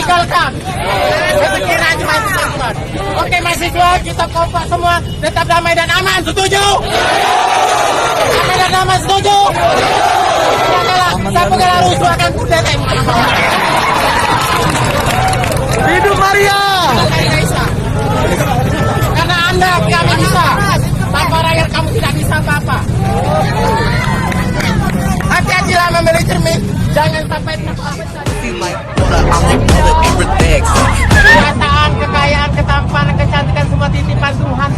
legalkan. Sekiranya cuma itu teman. Oke mahasiswa, kita kompak semua tetap damai dan aman. Setuju? Damai dan aman, setuju? Siapa yang rusuh akan kudeta. Hidup Maria. Karena Anda kami bisa. Tanpa rakyat kamu tidak bisa apa-apa. Hati-hatilah membeli cermin. Jangan sampai kekayaan, ketampanan, kecantikan semua titipan Tuhan.